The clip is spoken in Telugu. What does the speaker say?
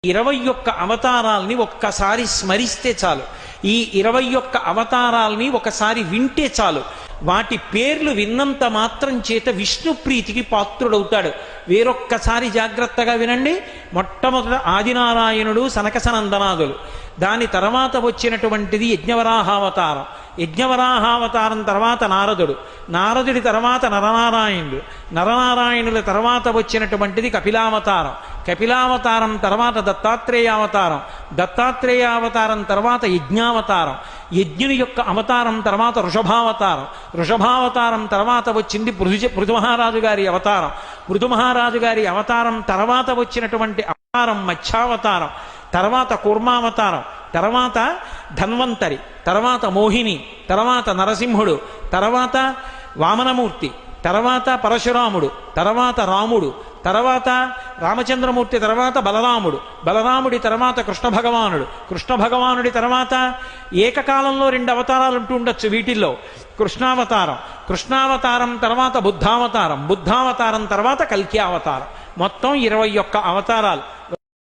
21 అవతారాల్ని ఒక్కసారి స్మరిస్తే చాలు. ఈ 21 అవతారాల్ని ఒకసారి వింటే చాలు. వాటి పేర్లు విన్నంత మాత్రం చేత విష్ణు ప్రీతికి పాత్రుడవుతాడు. వేరొక్కసారి జాగ్రత్తగా వినండి. మొట్టమొదట ఆదినారాయణుడు, సనకసనందనాదులు. దాని తర్వాత వచ్చినటువంటిది యజ్ఞవరాహావతారం. యజ్ఞవరాహావతారం తర్వాత నారదుడు. నారదుడి తర్వాత నరనారాయణుడు. నరనారాయణుల తర్వాత వచ్చినటువంటిది కపిలావతారం. కపిలావతారం తర్వాత దత్తాత్రేయావతారం. దత్తాత్రేయావతారం తర్వాత యజ్ఞావతారం. యజ్ఞుని యొక్క అవతారం తర్వాత వృషభావతారం. వృషభావతారం తర్వాత వచ్చింది పృథుమహారాజు గారి అవతారం. పృథుమహారాజు గారి అవతారం తర్వాత వచ్చినటువంటి అవతారం మత్స్యావతారం. తర్వాత కూర్మావతారం. తర్వాత ధన్వంతరి. తర్వాత మోహిని. తర్వాత నరసింహుడు. తర్వాత వామనమూర్తి. తర్వాత పరశురాముడు. తర్వాత రాముడు. తర్వాత రామచంద్రమూర్తి. తర్వాత బలరాముడు. బలరాముడి తర్వాత కృష్ణ భగవానుడు. కృష్ణ భగవానుడి తర్వాత ఏకకాలంలో 2 అవతారాలు ఉంటూ ఉండొచ్చు వీటిల్లో. కృష్ణావతారం. కృష్ణావతారం తర్వాత బుద్ధావతారం. బుద్ధావతారం తర్వాత కల్కి అవతారం. మొత్తం 21 అవతారాలు.